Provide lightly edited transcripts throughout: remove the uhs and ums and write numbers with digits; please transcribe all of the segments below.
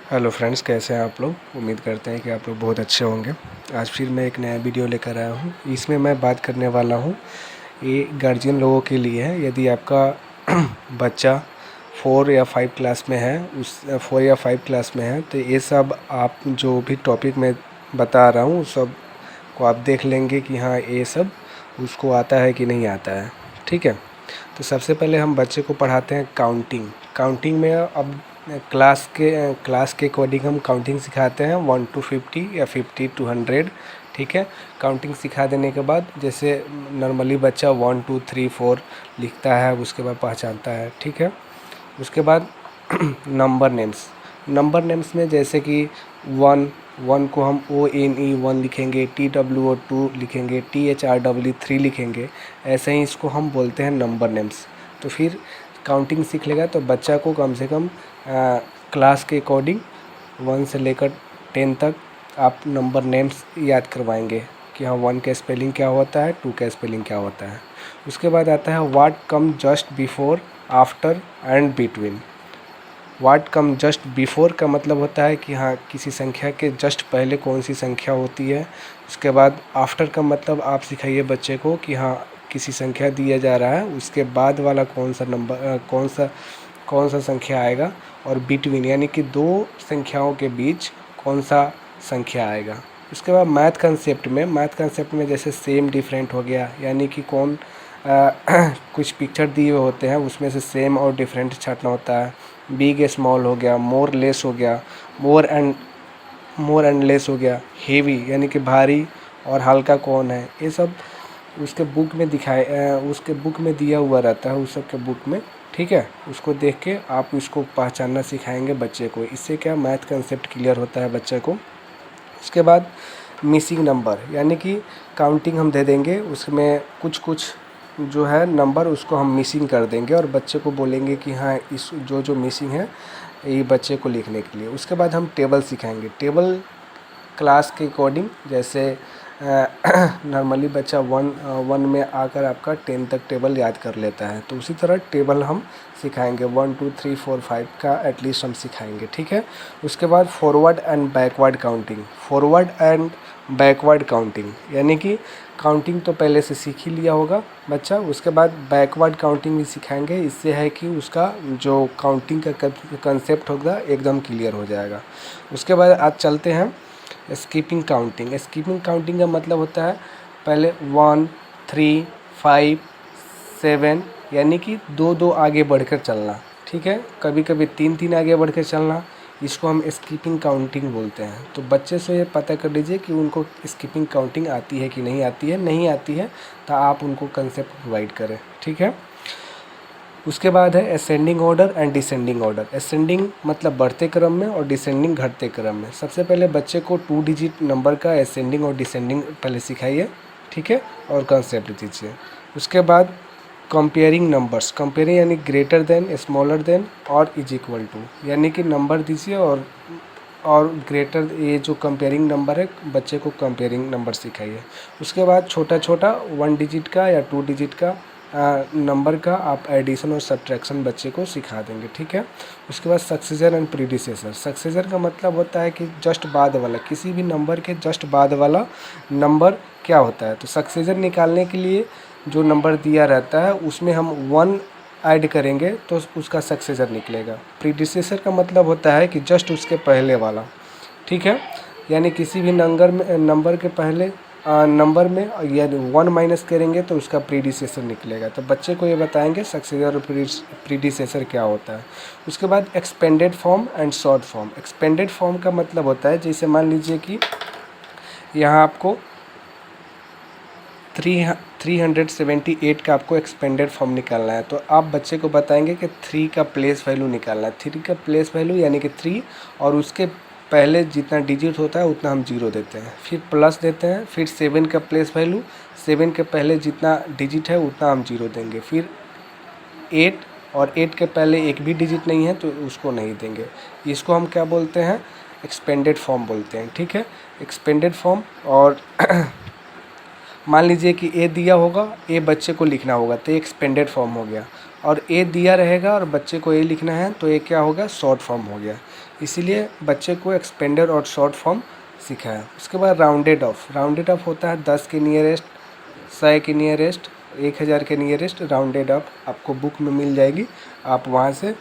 Hello friends, कैसे हैं आप लोग। उम्मीद करते हैं कि आप लोग बहुत अच्छे होंगे। आज फिर मैं एक नया वीडियो लेकर आया हूँ। इसमें मैं बात करने वाला हूँ, ये गार्जियन लोगों के लिए है। यदि आपका बच्चा 4 या 5 क्लास में है, उस 4 या 5 क्लास में है, तो ये सब आप जो भी टॉपिक मैं बता रहा हूँ सब को आप देख लेंगे कि हाँ, ये सब उसको आता है कि नहीं आता है। ठीक है, तो सबसे पहले हम बच्चे को पढ़ाते हैं काउंटिंग। काउंटिंग में अब क्लास के अकॉर्डिंग हम काउंटिंग सिखाते हैं 1 to 50 या 50 to 100। ठीक है, काउंटिंग सिखा देने के बाद जैसे नॉर्मली बच्चा 1 2 3 4 लिखता है, उसके बाद पहचानता है। ठीक है, उसके बाद नंबर नेम्स में जैसे कि वन को हम ONE 1 लिखेंगे, TWO 2 लिखेंगे, THRW 3 लिखेंगे। ऐसे ही इसको हम बोलते हैं नंबर नेम्स। तो फिर काउंटिंग सीख लेगा तो बच्चा को कम से कम क्लास के अकॉर्डिंग 1 से लेकर 10 तक आप नंबर नेम्स याद करवाएंगे कि हाँ, 1 का स्पेलिंग क्या होता है, 2 का स्पेलिंग क्या होता है। उसके बाद आता है what come just before, after and between. What come just before का मतलब होता है कि हाँ, किसी संख्या के जस्ट पहले कौन सी संख्या होती है। उसके बाद आफ्टर का मतलब आप सिखाइए बच्चे को कि हाँ, किसी संख्या दिया जा रहा है, उसके बाद वाला कौन सा संख्या आएगा। और बिटवीन यानी कि दो संख्याओं के बीच कौन सा संख्या आएगा। उसके बाद मैथ कंसेप्ट में जैसे सेम डिफरेंट हो गया, यानी कि कुछ पिक्चर दिए हुए होते हैं, उसमें से सेम और डिफरेंट छांटना होता है। बिग स्मॉल हो गया, मोर लेस हो गया, मोर एंड लेस हो गया, हेवी यानी कि भारी और हल्का कौन है। ये सब उसके बुक में दिया हुआ रहता है, उस सब के बुक में। ठीक है, उसको देख के आप इसको पहचानना सिखाएंगे बच्चे को। इससे क्या मैथ कंसेप्ट क्लियर होता है बच्चे को। उसके बाद मिसिंग नंबर, यानी कि काउंटिंग हम दे देंगे, उसमें कुछ कुछ जो है नंबर उसको हम मिसिंग कर देंगे और बच्चे को बोलेंगे कि हाँ, इस जो मिसिंग है ये बच्चे को लिखने के लिए। उसके बाद हम टेबल सिखाएंगे। टेबल क्लास के अकॉर्डिंग, जैसे नॉर्मली बच्चा वन में आकर आपका 10 तक टेबल याद कर लेता है, तो उसी तरह टेबल हम सिखाएंगे 1 2 3 4 5 का एटलीस्ट हम सिखाएंगे। ठीक है, उसके बाद फॉरवर्ड एंड बैकवर्ड काउंटिंग, यानी कि काउंटिंग तो पहले से सीख ही लिया होगा बच्चा, उसके बाद बैकवर्ड काउंटिंग भी सिखाएंगे। इससे है कि उसका जो काउंटिंग का कंसेप्ट होगा एकदम क्लियर हो जाएगा। उसके बाद आज चलते हैं स्कीपिंग काउंटिंग का मतलब होता है पहले 1 3 5 7, यानी कि 2 2 आगे बढ़कर चलना। ठीक है, कभी कभी 3 3 आगे बढ़कर चलना, इसको हम स्कीपिंग काउंटिंग बोलते हैं। तो बच्चे से ये पता कर लीजिए कि उनको स्कीपिंग काउंटिंग आती है कि नहीं आती है। नहीं आती है तो आप उनको कंसेप्ट प्रोवाइड करें। ठीक है, उसके बाद है ascending order and descending order. Ascending मतलब बढ़ते क्रम में और डिसेंडिंग घटते क्रम में। सबसे पहले बच्चे को 2 डिजिट नंबर का असेंडिंग और डिसेंडिंग पहले सिखाइए। ठीक है, और कंसेप्ट दीजिए। उसके बाद कंपेयरिंग नंबर्स, कंपेयरिंग यानी ग्रेटर देन, स्मॉलर देन और इज इक्वल टू, यानी कि नंबर दीजिए और ग्रेटर, ये जो कंपेयरिंग नंबर है बच्चे को कंपेयरिंग नंबर सिखाइए। उसके बाद छोटा छोटा 1 डिजिट का या 2 डिजिट का नंबर का आप एडिशन और सब्ट्रैक्शन बच्चे को सिखा देंगे। ठीक है, उसके बाद सक्सेसर एंड प्रीडिसेसर। सक्सेसर का मतलब होता है कि जस्ट बाद वाला, किसी भी नंबर के जस्ट बाद वाला नंबर क्या होता है। तो सक्सेसर निकालने के लिए जो नंबर दिया रहता है उसमें हम 1 ऐड करेंगे तो उसका सक्सेसर निकलेगा। प्रीडिसेसर का मतलब होता है कि जस्ट उसके पहले वाला। ठीक है, यानी किसी भी नंबर के पहले नंबर में यदि 1 माइनस करेंगे तो उसका प्रीडिसेसर निकलेगा। तो बच्चे को ये बताएंगे सक्सेसर और प्रीडिसेसर क्या होता है। उसके बाद expanded form and short form. Expanded form का मतलब होता है, जैसे मान लीजिए कि यहाँ आपको 378 का आपको एक्सपेंडेड फॉर्म निकालना है, तो आप बच्चे को बताएंगे कि 3 का प्लेस वैल्यू निकालना है। 3 का प्लेस वैल्यू यानी कि 3, और उसके पहले जितना डिजिट होता है उतना हम 0 देते हैं, फिर प्लस देते हैं। फिर 7 का प्लेस वैल्यू, 7 के पहले जितना डिजिट है उतना हम 0 देंगे। फिर 8, और 8 के पहले एक भी डिजिट नहीं है तो उसको नहीं देंगे। इसको हम क्या बोलते हैं, एक्सपेंडेड फॉर्म बोलते हैं। ठीक है, एक्सपेंडेड फॉर्म। और मान लीजिए कि ए दिया होगा, ए बच्चे को लिखना होगा तो एक्सपेंडेड फॉर्म हो गया। और ए दिया रहेगा और बच्चे को ए लिखना है तो ये क्या होगा, शॉर्ट फॉर्म हो गया। इसीलिए बच्चे को एक्सपेंडेड और शॉर्ट फॉर्म सीखा है। उसके बाद राउंडेड ऑफ। राउंडेड ऑफ होता है 10 के नियरेस्ट, 100 के नियरेस्ट, 1000 के नियरेस्ट। राउंडेड ऑफ आपको बुक में मिल जाएगी, आप वहाँ से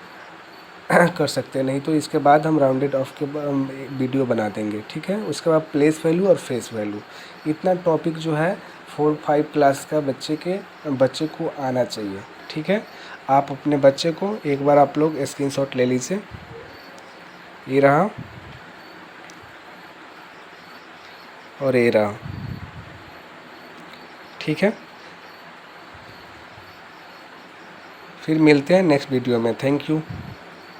कर सकते हैं। नहीं तो इसके बाद हम राउंडेड ऑफ के वीडियो बना देंगे, ठीक है। उसके बाद प्लेस वैल्यू और फेस वैल्यू, इतना टॉपिक जो है 4-5 क्लास का बच्चे को आना चाहिए, ठीक है। आप अपने बच्चे को एक बार आप लोग स्क्रीनशॉट ले लीजिए, ये रहा और ये रहा, ठीक है। फिर मिलते हैं नेक्स्ट वीडियो में। Thank you.